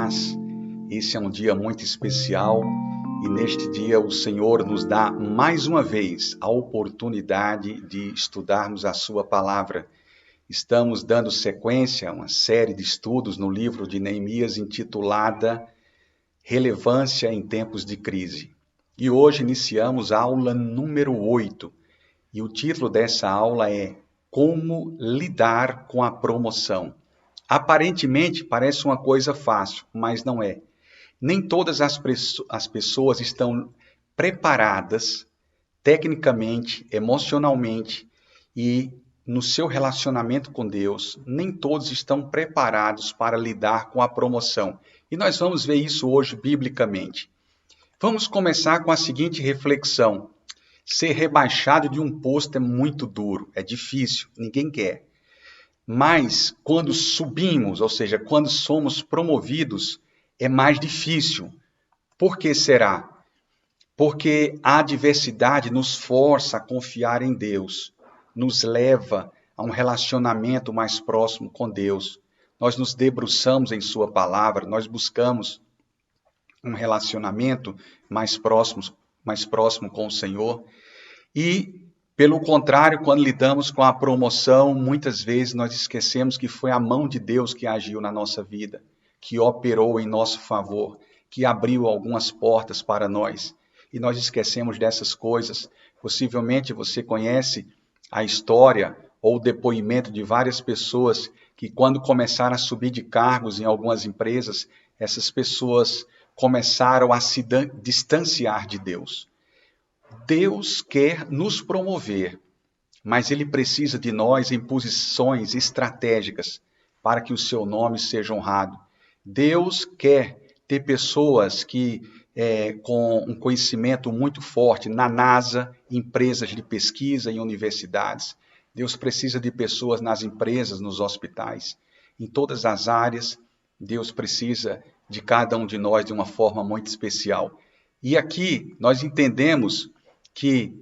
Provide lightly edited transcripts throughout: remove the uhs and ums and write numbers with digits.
paz. Esse é um dia muito especial e neste dia o Senhor nos dá mais uma vez a oportunidade de estudarmos a sua palavra. Estamos dando sequência a uma série de estudos no livro de Neemias intitulada Relevância em Tempos de Crise. E hoje iniciamos a aula número 8 e o título dessa aula é Como lidar com a promoção. Aparentemente parece uma coisa fácil, mas não é. Nem todas as pessoas estão preparadas tecnicamente, emocionalmente e no seu relacionamento com Deus. Nem todos estão preparados para lidar com a promoção. E nós vamos ver isso hoje biblicamente. Vamos começar com a seguinte reflexão. Ser rebaixado de um posto é muito duro, é difícil, ninguém quer. Mas quando subimos, ou seja, quando somos promovidos, é mais difícil. Por que será? Porque a adversidade nos força a confiar em Deus, nos leva a um relacionamento mais próximo com Deus. Nós nos debruçamos em Sua palavra, nós buscamos um relacionamento mais próximo com o Senhor. E, pelo contrário, quando lidamos com a promoção, muitas vezes nós esquecemos que foi a mão de Deus que agiu na nossa vida, que operou em nosso favor, que abriu algumas portas para nós. E nós esquecemos dessas coisas. Possivelmente você conhece a história ou o depoimento de várias pessoas que quando começaram a subir de cargos em algumas empresas, essas pessoas começaram a se distanciar de Deus. Deus quer nos promover, mas Ele precisa de nós em posições estratégicas para que o seu nome seja honrado. Deus quer ter pessoas com um conhecimento muito forte na NASA, empresas de pesquisa e universidades. Deus precisa de pessoas nas empresas, nos hospitais. Em todas as áreas, Deus precisa de cada um de nós de uma forma muito especial. E aqui nós entendemos que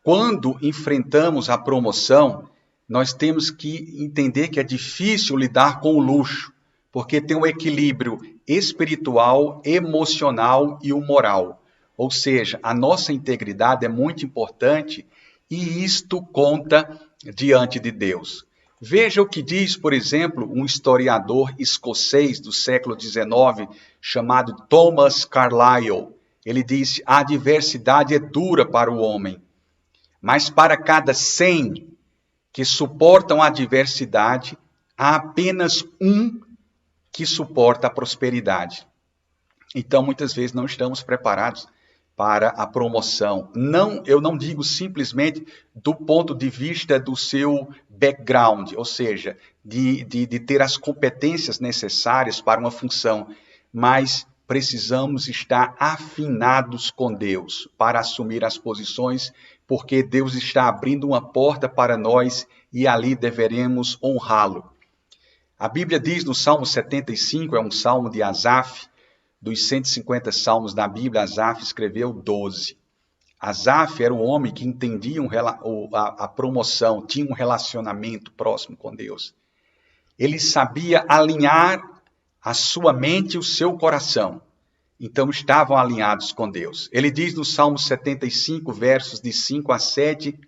quando enfrentamos a promoção, nós temos que entender que é difícil lidar com o luxo, porque tem um equilíbrio espiritual, emocional e o moral. Ou seja, a nossa integridade é muito importante e isto conta diante de Deus. Veja o que diz, por exemplo, um historiador escocês do século XIX chamado Thomas Carlyle. Ele disse: a adversidade é dura para o homem, mas para cada 100 que suportam a adversidade, há apenas um que suporta a prosperidade. Então, muitas vezes não estamos preparados para a promoção. Eu não digo simplesmente do ponto de vista do seu background, ou seja, de ter as competências necessárias para uma função, mas precisamos estar afinados com Deus para assumir as posições, porque Deus está abrindo uma porta para nós e ali deveremos honrá-lo. A Bíblia diz no Salmo 75, é um salmo de Asaf, dos 150 salmos da Bíblia, Asaf escreveu 12. Asaf era um homem que entendia a promoção, tinha um relacionamento próximo com Deus. Ele sabia alinhar a sua mente e o seu coração. Então estavam alinhados com Deus. Ele diz no Salmo 75, versos de 5 a 7,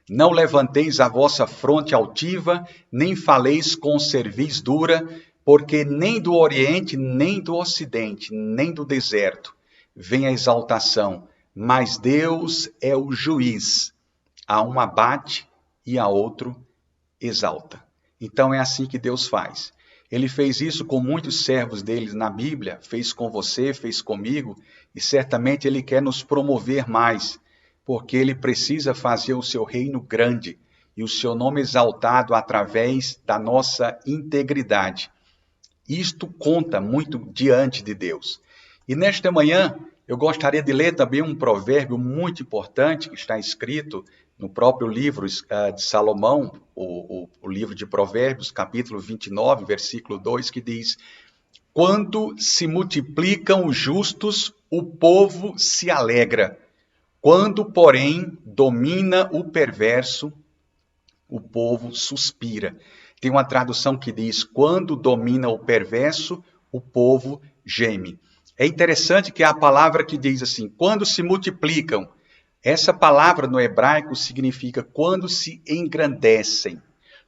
não levanteis a vossa fronte altiva, nem faleis com cerviz dura, porque nem do Oriente, nem do Ocidente, nem do deserto vem a exaltação, mas Deus é o juiz. A um abate e a outro exalta. Então é assim que Deus faz. Ele fez isso com muitos servos dele na Bíblia, fez com você, fez comigo, e certamente Ele quer nos promover mais, porque Ele precisa fazer o seu reino grande e o seu nome exaltado através da nossa integridade. Isto conta muito diante de Deus. E nesta manhã, eu gostaria de ler também um provérbio muito importante que está escrito no próprio livro de Salomão, o livro de Provérbios, capítulo 29, versículo 2, que diz: quando se multiplicam os justos, o povo se alegra. Quando, porém, domina o perverso, o povo suspira. Tem uma tradução que diz: quando domina o perverso, o povo geme. É interessante que é a palavra que diz assim, quando se multiplicam. Essa palavra no hebraico significa quando se engrandecem,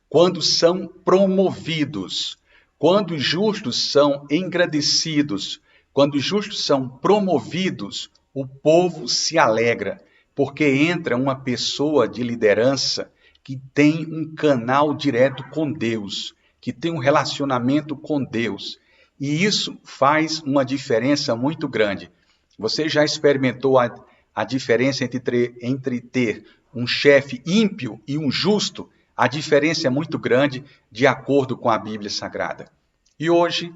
quando são promovidos, quando os justos são engrandecidos, quando os justos são promovidos, o povo se alegra, porque entra uma pessoa de liderança que tem um canal direto com Deus, que tem um relacionamento com Deus. E isso faz uma diferença muito grande. Você já experimentou a diferença entre ter um chefe ímpio e um justo? A diferença é muito grande de acordo com a Bíblia Sagrada. E hoje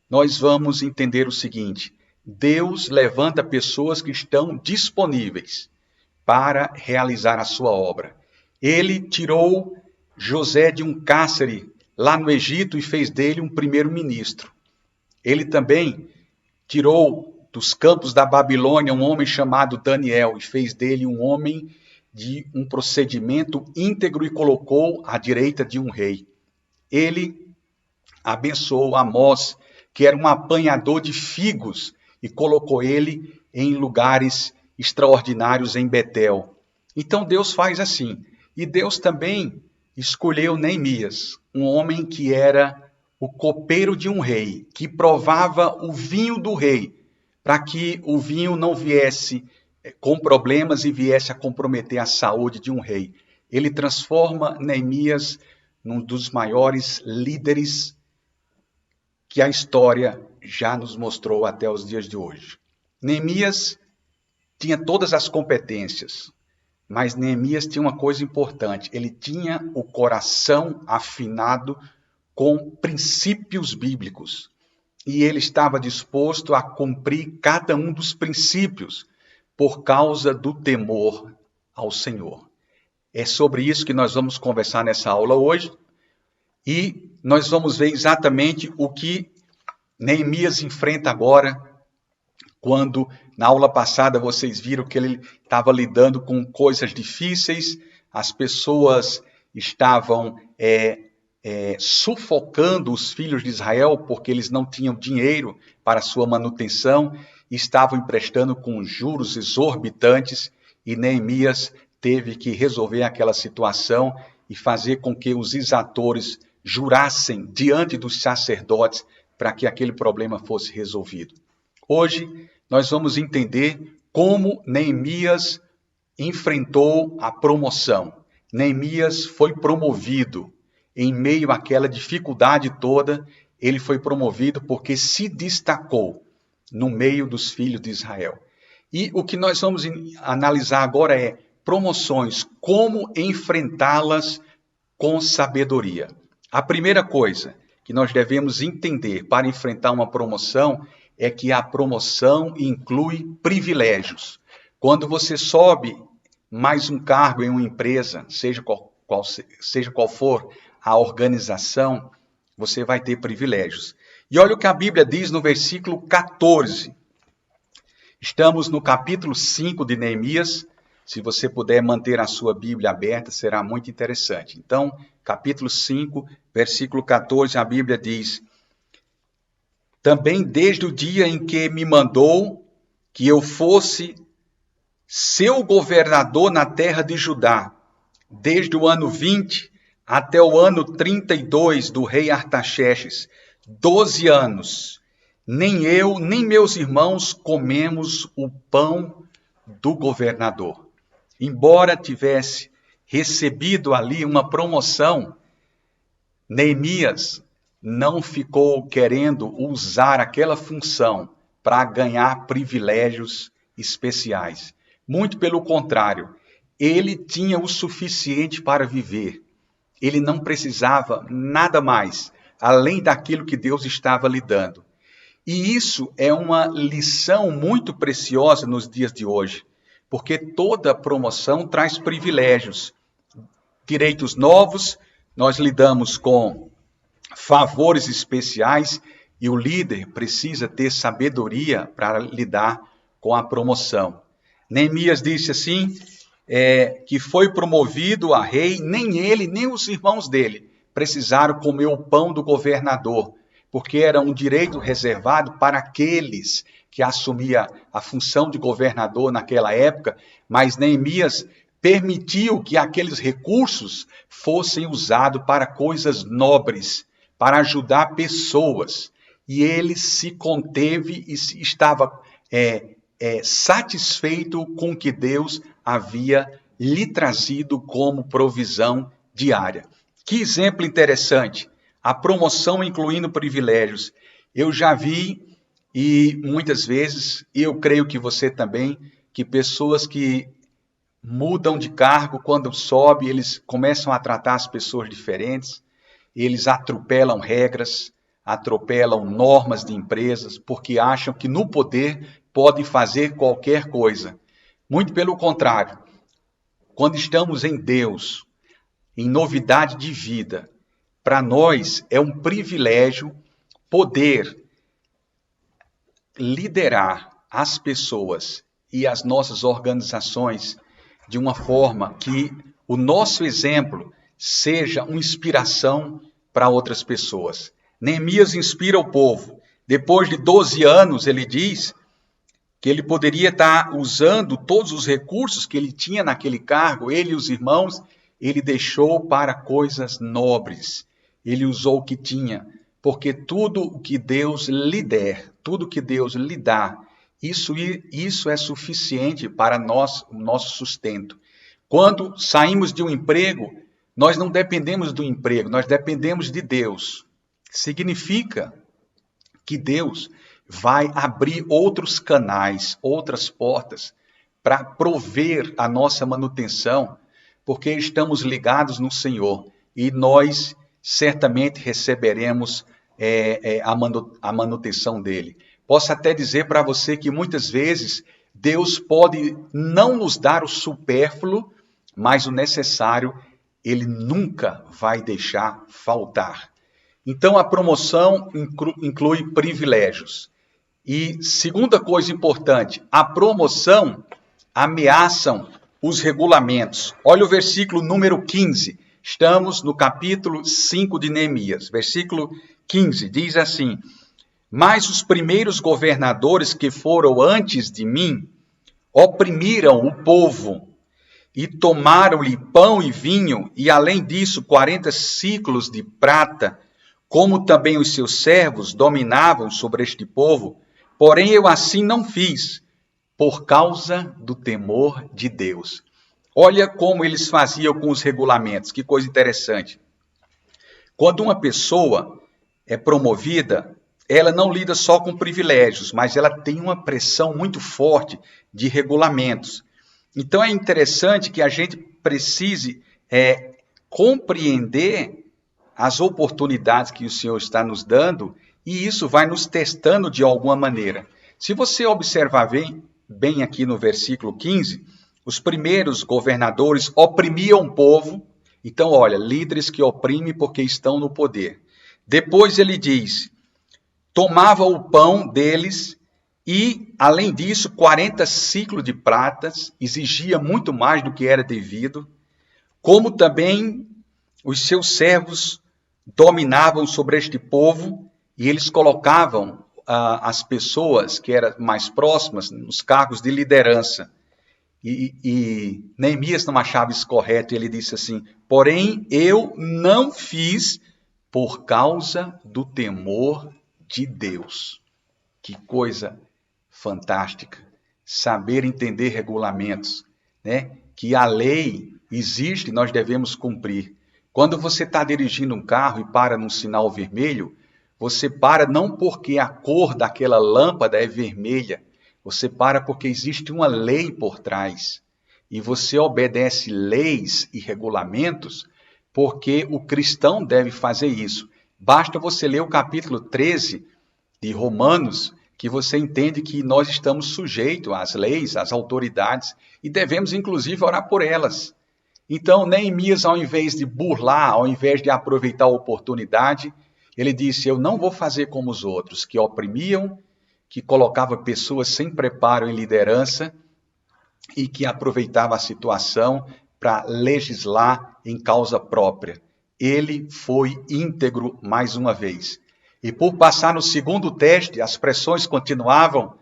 nós vamos entender o seguinte: Deus levanta pessoas que estão disponíveis para realizar a sua obra. Ele tirou José de um cárcere lá no Egito e fez dele um primeiro-ministro. Ele também tirou dos campos da Babilônia um homem chamado Daniel e fez dele um homem de um procedimento íntegro e colocou à direita de um rei. Ele abençoou Amós, que era um apanhador de figos, e colocou ele em lugares extraordinários em Betel. Então Deus faz assim. E Deus também escolheu Neemias, um homem que era o copeiro de um rei, que provava o vinho do rei, para que o vinho não viesse com problemas e viesse a comprometer a saúde de um rei. Ele transforma Neemias num dos maiores líderes que a história já nos mostrou até os dias de hoje. Neemias tinha todas as competências, mas Neemias tinha uma coisa importante: ele tinha o coração afinado com princípios bíblicos. E ele estava disposto a cumprir cada um dos princípios por causa do temor ao Senhor. É sobre isso que nós vamos conversar nessa aula hoje. E nós vamos ver exatamente o que Neemias enfrenta agora, quando na aula passada vocês viram que ele estava lidando com coisas difíceis, as pessoas estavam sufocando os filhos de Israel porque eles não tinham dinheiro para sua manutenção, estavam emprestando com juros exorbitantes e Neemias teve que resolver aquela situação e fazer com que os exatores jurassem diante dos sacerdotes para que aquele problema fosse resolvido. Hoje nós vamos entender como Neemias enfrentou a promoção. Neemias foi promovido. Em meio àquela dificuldade toda, ele foi promovido porque se destacou no meio dos filhos de Israel. E o que nós vamos analisar agora é promoções, como enfrentá-las com sabedoria. A primeira coisa que nós devemos entender para enfrentar uma promoção é que a promoção inclui privilégios. Quando você sobe mais um cargo em uma empresa, seja qual for a organização, você vai ter privilégios. E olha o que a Bíblia diz no versículo 14. Estamos no capítulo 5 de Neemias. Se você puder manter a sua Bíblia aberta, será muito interessante. Então, capítulo 5, versículo 14, a Bíblia diz: também desde o dia em que me mandou que eu fosse seu governador na terra de Judá, desde o ano 20 até o ano 32 do rei Artaxerxes, 12 anos, nem eu, nem meus irmãos comemos o pão do governador. Embora tivesse recebido ali uma promoção, Neemias não ficou querendo usar aquela função para ganhar privilégios especiais. Muito pelo contrário, ele tinha o suficiente para viver. Ele não precisava nada mais, além daquilo que Deus estava lhe dando. E isso é uma lição muito preciosa nos dias de hoje, porque toda promoção traz privilégios, direitos novos, nós lidamos com favores especiais e o líder precisa ter sabedoria para lidar com a promoção. Neemias disse assim, que foi promovido a rei, nem ele, nem os irmãos dele, precisaram comer o pão do governador, porque era um direito reservado para aqueles que assumiam a função de governador naquela época, mas Neemias permitiu que aqueles recursos fossem usados para coisas nobres, para ajudar pessoas. E ele se conteve e estava satisfeito com o que Deus havia lhe trazido como provisão diária. Que exemplo interessante! A promoção incluindo privilégios. Eu já vi, e muitas vezes, eu creio que você também, que pessoas que mudam de cargo, quando sobe, eles começam a tratar as pessoas diferentes, eles atropelam regras, atropelam normas de empresas, porque acham que no poder podem fazer qualquer coisa. Muito pelo contrário, quando estamos em Deus, em novidade de vida, para nós é um privilégio poder liderar as pessoas e as nossas organizações de uma forma que o nosso exemplo seja uma inspiração para outras pessoas. Neemias inspira o povo. Depois de 12 anos, ele diz que ele poderia estar usando todos os recursos que ele tinha naquele cargo, ele e os irmãos, ele deixou para coisas nobres. Ele usou o que tinha, porque tudo o que Deus lhe der, tudo que Deus lhe dá, isso é suficiente para nós, o nosso sustento. Quando saímos de um emprego, nós não dependemos do emprego, nós dependemos de Deus. Significa que Deus vai abrir outros canais, outras portas, para prover a nossa manutenção, porque estamos ligados no Senhor e nós certamente receberemos a manutenção dele. Posso até dizer para você que muitas vezes Deus pode não nos dar o supérfluo, mas o necessário ele nunca vai deixar faltar. Então a promoção inclui privilégios. E segunda coisa importante, a promoção ameaçam os regulamentos. Olha o versículo número 15. Estamos no capítulo 5 de Neemias. Versículo 15 diz assim: mas os primeiros governadores que foram antes de mim oprimiram o povo e tomaram-lhe pão e vinho, e além disso 40 ciclos de prata, como também os seus servos dominavam sobre este povo. Porém eu assim não fiz, por causa do temor de Deus. Olha como eles faziam com os regulamentos, que coisa interessante. Quando uma pessoa é promovida, ela não lida só com privilégios, mas ela tem uma pressão muito forte de regulamentos. Então é interessante que a gente precise compreender as oportunidades que o Senhor está nos dando, e isso vai nos testando de alguma maneira. Se você observar bem aqui no versículo 15, os primeiros governadores oprimiam o povo. Então, olha, líderes que oprimem porque estão no poder. Depois ele diz, tomava o pão deles e, além disso, 40 ciclos de pratas, exigia muito mais do que era devido, como também os seus servos dominavam sobre este povo e eles colocavam as pessoas que eram mais próximas nos cargos de liderança. E Neemias não achava isso correto, e ele disse assim, porém eu não fiz por causa do temor de Deus. Que coisa fantástica, saber entender regulamentos, né? Que a lei existe e nós devemos cumprir. Quando você está dirigindo um carro e para num sinal vermelho, você para não porque a cor daquela lâmpada é vermelha, você para porque existe uma lei por trás. E você obedece leis e regulamentos porque o cristão deve fazer isso. Basta você ler o capítulo 13 de Romanos, que você entende que nós estamos sujeitos às leis, às autoridades, e devemos inclusive orar por elas. Então, Neemias, ao invés de burlar, ao invés de aproveitar a oportunidade, ele disse, eu não vou fazer como os outros, que oprimiam, que colocavam pessoas sem preparo em liderança e que aproveitavam a situação para legislar em causa própria. ele foi íntegro mais uma vez. E por passar no segundo teste, as pressões continuavam,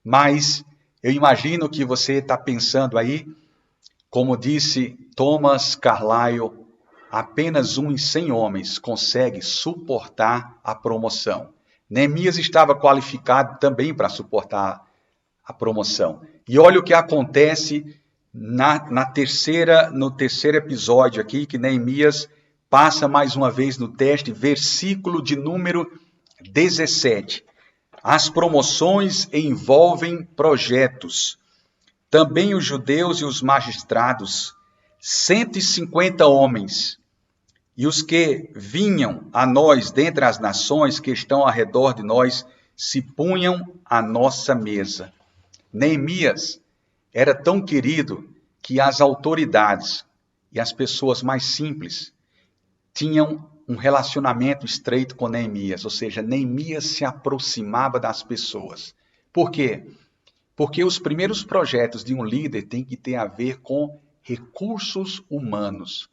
mas eu imagino que você está pensando aí, como disse Thomas Carlyle, apenas um em 100 homens consegue suportar a promoção. Neemias estava qualificado também para suportar a promoção. E olha o que acontece no terceiro episódio aqui, que Neemias passa mais uma vez no teste, versículo de número 17. As promoções envolvem projetos. Também os judeus e os magistrados, 150 homens, e os que vinham a nós dentre as nações que estão ao redor de nós, se punham à nossa mesa. Neemias era tão querido que as autoridades e as pessoas mais simples tinham um relacionamento estreito com Neemias, ou seja, Neemias se aproximava das pessoas. Por quê? Porque os primeiros projetos de um líder têm que ter a ver com recursos humanos.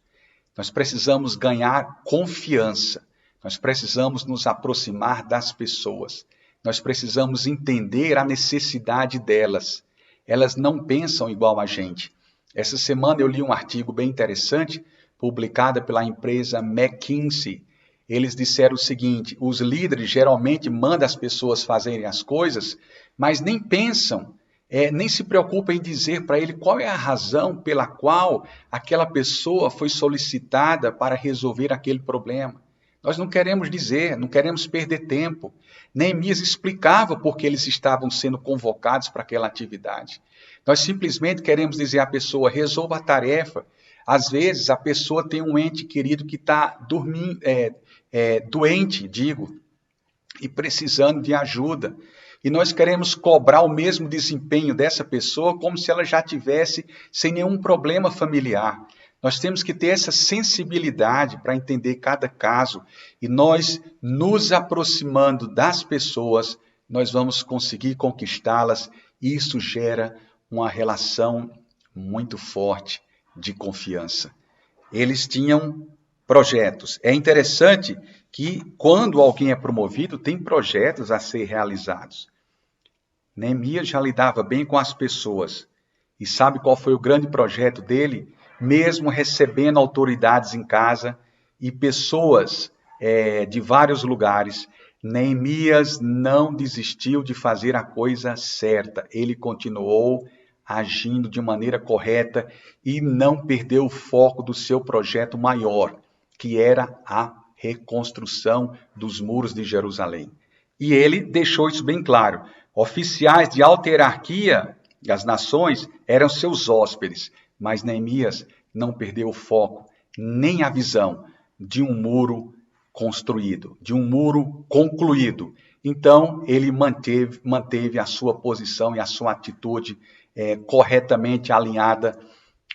Nós precisamos ganhar confiança, nós precisamos nos aproximar das pessoas, nós precisamos entender a necessidade delas. Elas não pensam igual a gente. Essa semana eu li um artigo bem interessante, publicado pela empresa McKinsey. Eles disseram o seguinte: os líderes geralmente mandam as pessoas fazerem as coisas, mas nem pensam, nem se preocupam em dizer para ele qual é a razão pela qual aquela pessoa foi solicitada para resolver aquele problema. Nós não queremos dizer, não queremos perder tempo. Neemias explicava por que eles estavam sendo convocados para aquela atividade. Nós simplesmente queremos dizer à pessoa, resolva a tarefa. Às vezes a pessoa tem um ente querido que está doente, e precisando de ajuda. E nós queremos cobrar o mesmo desempenho dessa pessoa como se ela já tivesse sem nenhum problema familiar. Nós temos que ter essa sensibilidade para entender cada caso. E nós, nos aproximando das pessoas, nós vamos conseguir conquistá-las. E isso gera uma relação muito forte de confiança. Eles tinham projetos. É interessante que quando alguém é promovido, tem projetos a ser realizados. Neemias já lidava bem com as pessoas. E sabe qual foi o grande projeto dele? Mesmo recebendo autoridades em casa e pessoas de vários lugares, Neemias não desistiu de fazer a coisa certa. Ele continuou agindo de maneira correta e não perdeu o foco do seu projeto maior, que era a reconstrução dos muros de Jerusalém. E ele deixou isso bem claro. Oficiais de alta hierarquia das nações eram seus hóspedes, mas Neemias não perdeu o foco, nem a visão de um muro construído, de um muro concluído. Então, ele manteve a sua posição e a sua atitude corretamente alinhada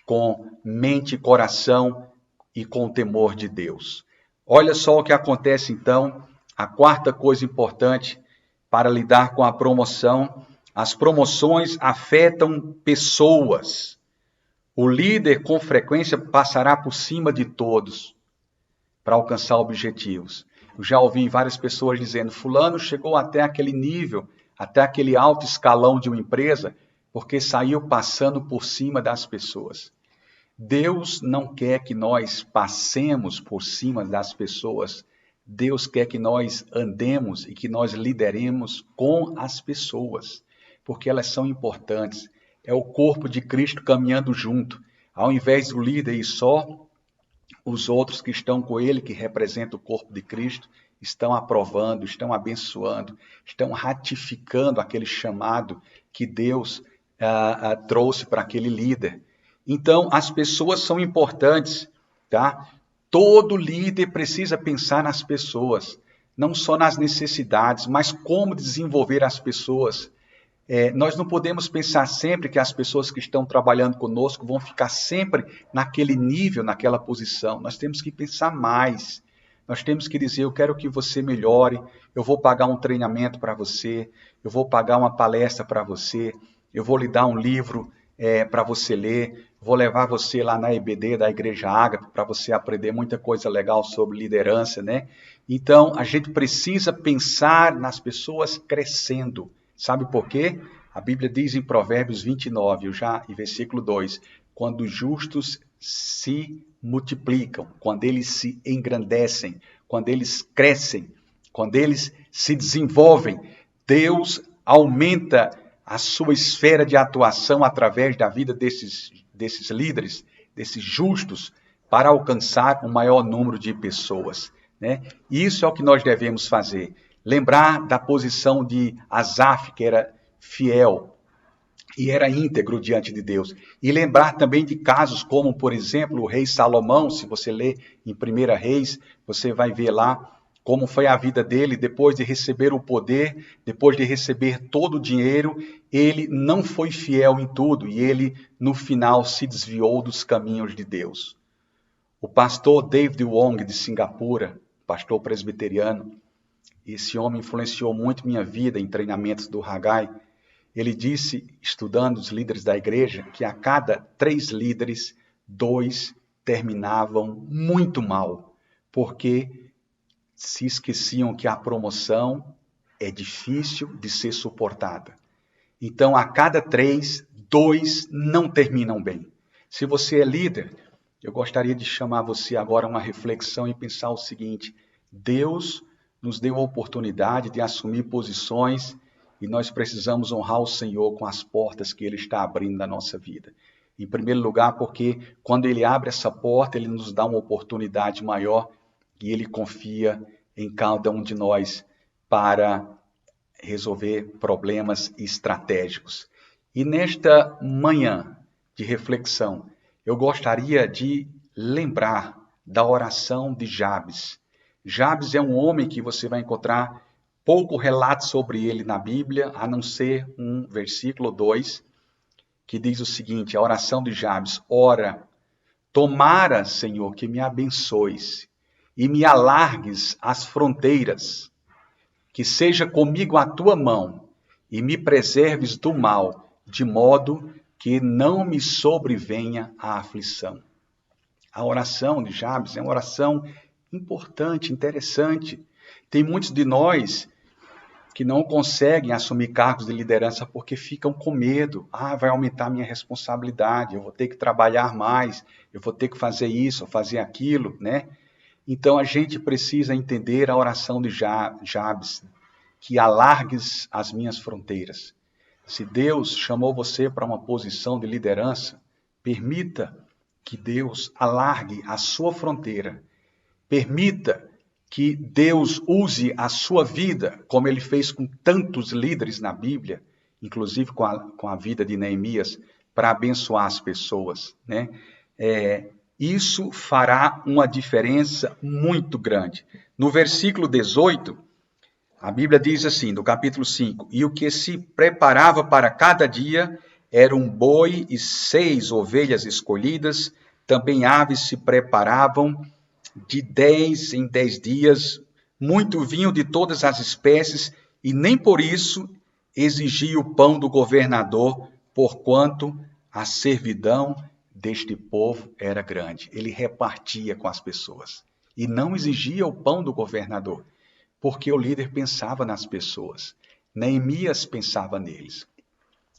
com mente e coração e com o temor de Deus. Olha só o que acontece então, a quarta coisa importante para lidar com a promoção. As promoções afetam pessoas. O líder, com frequência, passará por cima de todos para alcançar objetivos. Eu já ouvi várias pessoas dizendo, fulano chegou até aquele nível, até aquele alto escalão de uma empresa, porque saiu passando por cima das pessoas. Deus não quer que nós passemos por cima das pessoas. Deus quer que nós andemos e que nós lideremos com as pessoas, porque elas são importantes. É o corpo de Cristo caminhando junto. Ao invés do líder ir só, os outros que estão com ele, que representam o corpo de Cristo, estão aprovando, estão abençoando, estão ratificando aquele chamado que Deus trouxe para aquele líder. Então, as pessoas são importantes, tá? Todo líder precisa pensar nas pessoas, não só nas necessidades, mas como desenvolver as pessoas. Nós não podemos pensar sempre que as pessoas que estão trabalhando conosco vão ficar sempre naquele nível, naquela posição. Nós temos que pensar mais. Nós temos que dizer, eu quero que você melhore, eu vou pagar um treinamento para você, eu vou pagar uma palestra para você, eu vou lhe dar um livro para você ler. Vou levar você lá na EBD da Igreja Ágape para você aprender muita coisa legal sobre liderança, né? Então, a gente precisa pensar nas pessoas crescendo. Sabe por quê? A Bíblia diz em Provérbios 29, em versículo 2, quando os justos se multiplicam, quando eles se engrandecem, quando eles crescem, quando eles se desenvolvem, Deus aumenta a sua esfera de atuação através da vida desses líderes, desses justos, para alcançar um maior número de pessoas, né? Isso é o que nós devemos fazer. Lembrar da posição de Asaf, que era fiel e era íntegro diante de Deus. E lembrar também de casos como, por exemplo, o rei Salomão. Se você ler em 1 Reis, você vai ver lá como foi a vida dele depois de receber o poder, depois de receber todo o dinheiro. Ele não foi fiel em tudo e ele, no final, se desviou dos caminhos de Deus. O pastor David Wong, de Singapura, pastor presbiteriano, esse homem influenciou muito minha vida em treinamentos do Haggai. Ele disse, estudando os líderes da igreja, que a cada 3 líderes, 2 terminavam muito mal, porque se esqueciam que a promoção é difícil de ser suportada. Então, a cada 3, 2 não terminam bem. Se você é líder, eu gostaria de chamar você agora a uma reflexão e pensar o seguinte: Deus nos deu a oportunidade de assumir posições e nós precisamos honrar o Senhor com as portas que Ele está abrindo na nossa vida. Em primeiro lugar, porque quando Ele abre essa porta, Ele nos dá uma oportunidade maior e Ele confia em cada um de nós para resolver problemas estratégicos. E nesta manhã de reflexão, eu gostaria de lembrar da oração de Jabes. Jabes é um homem que você vai encontrar pouco relato sobre ele na Bíblia, a não ser um versículo 2, que diz o seguinte, a oração de Jabes: ora, tomara, Senhor, que me abençoes e me alargues as fronteiras, que seja comigo a tua mão e me preserves do mal, de modo que não me sobrevenha a aflição. A oração de Jabes é uma oração importante, interessante. Tem muitos de nós que não conseguem assumir cargos de liderança porque ficam com medo. Vai aumentar minha responsabilidade, eu vou ter que trabalhar mais, eu vou ter que fazer isso, fazer aquilo, né? Então a gente precisa entender a oração de Jabes, que alargues as minhas fronteiras. Se Deus chamou você para uma posição de liderança, permita que Deus alargue a sua fronteira. Permita que Deus use a sua vida, como Ele fez com tantos líderes na Bíblia, inclusive com a vida de Neemias, para abençoar as pessoas, né? Isso fará uma diferença muito grande. No versículo 18, a Bíblia diz assim, no capítulo 5, e o que se preparava para cada dia era um boi e 6 ovelhas escolhidas, também aves se preparavam de 10 em 10 dias, muito vinho de todas as espécies, e nem por isso exigia o pão do governador, porquanto a servidão deste povo era grande. Ele repartia com as pessoas e não exigia o pão do governador, porque o líder pensava nas pessoas. Neemias pensava neles.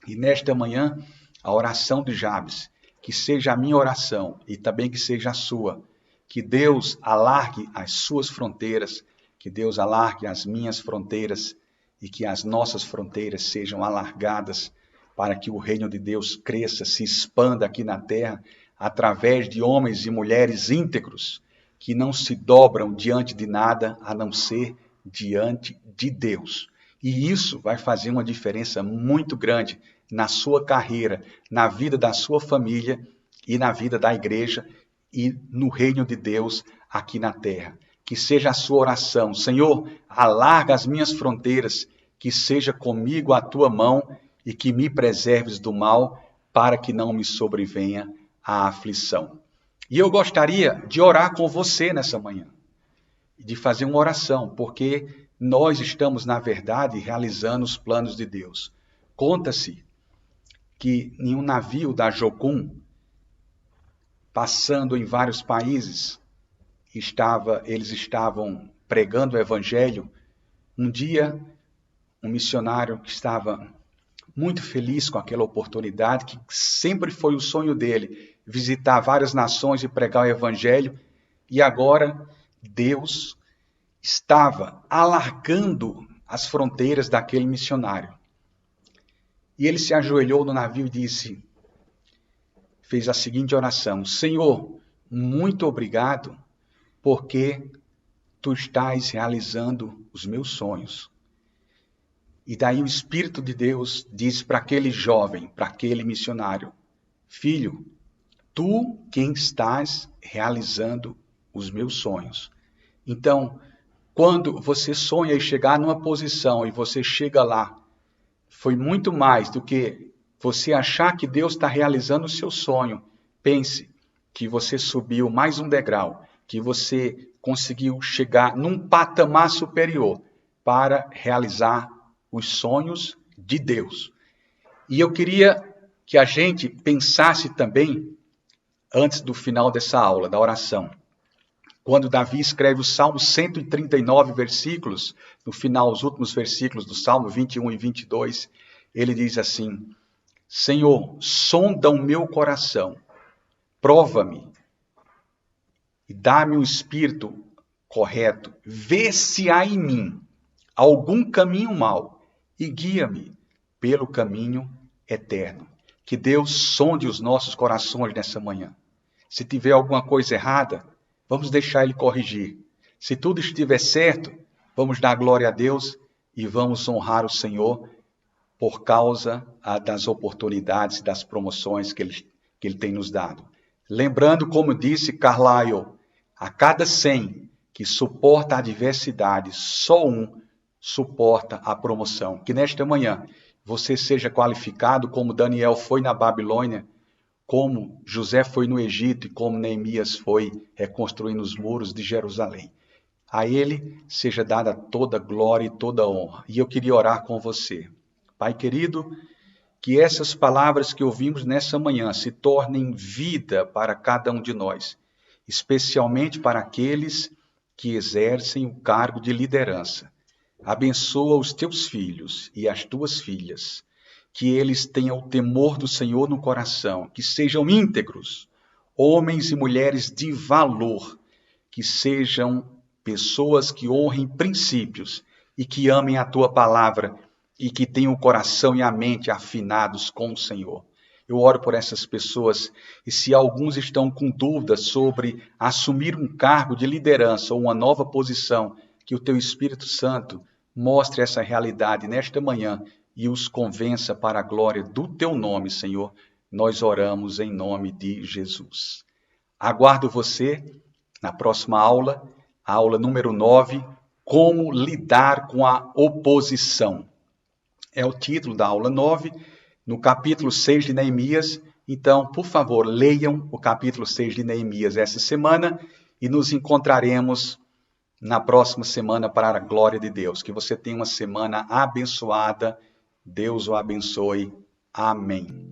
E nesta manhã, a oração de Jabes, que seja a minha oração e também que seja a sua, que Deus alargue as suas fronteiras, que Deus alargue as minhas fronteiras e que as nossas fronteiras sejam alargadas para que o reino de Deus cresça, se expanda aqui na terra através de homens e mulheres íntegros que não se dobram diante de nada a não ser diante de Deus. E isso vai fazer uma diferença muito grande na sua carreira, na vida da sua família e na vida da igreja e no reino de Deus aqui na terra. Que seja a sua oração: Senhor, alarga as minhas fronteiras, que seja comigo a tua mão e que me preserves do mal, para que não me sobrevenha a aflição. E eu gostaria de orar com você nessa manhã, de fazer uma oração, porque nós estamos, na verdade, realizando os planos de Deus. Conta-se que em um navio da Jocum, passando em vários países, eles estavam pregando o evangelho. Um dia, um missionário que estava muito feliz com aquela oportunidade, que sempre foi o sonho dele, visitar várias nações e pregar o evangelho, e agora Deus estava alargando as fronteiras daquele missionário. E ele se ajoelhou no navio e fez a seguinte oração: Senhor, muito obrigado, porque tu estás realizando os meus sonhos. E daí o Espírito de Deus disse para aquele jovem, para aquele missionário: Filho, tu quem estás realizando os meus sonhos. Então, quando você sonha em chegar numa posição e você chega lá, foi muito mais do que você achar que Deus está realizando o seu sonho. Pense que você subiu mais um degrau, que você conseguiu chegar num patamar superior para realizar os sonhos de Deus. E eu queria que a gente pensasse também, antes do final dessa aula, da oração, quando Davi escreve o Salmo 139 versículos, no final, os últimos versículos do Salmo 21 e 22, ele diz assim: Senhor, sonda o meu coração, prova-me e dá-me um espírito correto, vê se há em mim algum caminho mau e guia-me pelo caminho eterno. Que Deus sonde os nossos corações nessa manhã. Se tiver alguma coisa errada, vamos deixar Ele corrigir. Se tudo estiver certo, vamos dar glória a Deus e vamos honrar o Senhor por causa das oportunidades e das promoções que Ele tem nos dado. Lembrando, como disse Carlyle, a cada 100 que suporta a adversidade, só um suporta a promoção. Que nesta manhã você seja qualificado como Daniel foi na Babilônia, como José foi no Egito e como Neemias foi reconstruindo os muros de Jerusalém. A ele seja dada toda glória e toda honra. E eu queria orar com você. Pai querido, que essas palavras que ouvimos nessa manhã se tornem vida para cada um de nós, especialmente para aqueles que exercem o cargo de liderança. Abençoa os teus filhos e as tuas filhas, que eles tenham o temor do Senhor no coração, que sejam íntegros, homens e mulheres de valor, que sejam pessoas que honrem princípios e que amem a tua palavra e que tenham o coração e a mente afinados com o Senhor. Eu oro por essas pessoas e se alguns estão com dúvidas sobre assumir um cargo de liderança ou uma nova posição, que o teu Espírito Santo mostre essa realidade nesta manhã e os convença para a glória do teu nome, Senhor. Nós oramos em nome de Jesus. Aguardo você na próxima aula, a aula número 9, como lidar com a oposição. É o título da aula 9, no capítulo 6 de Neemias. Então, por favor, leiam o capítulo 6 de Neemias essa semana e nos encontraremos na próxima semana para a glória de Deus. Que você tenha uma semana abençoada. Deus o abençoe. Amém.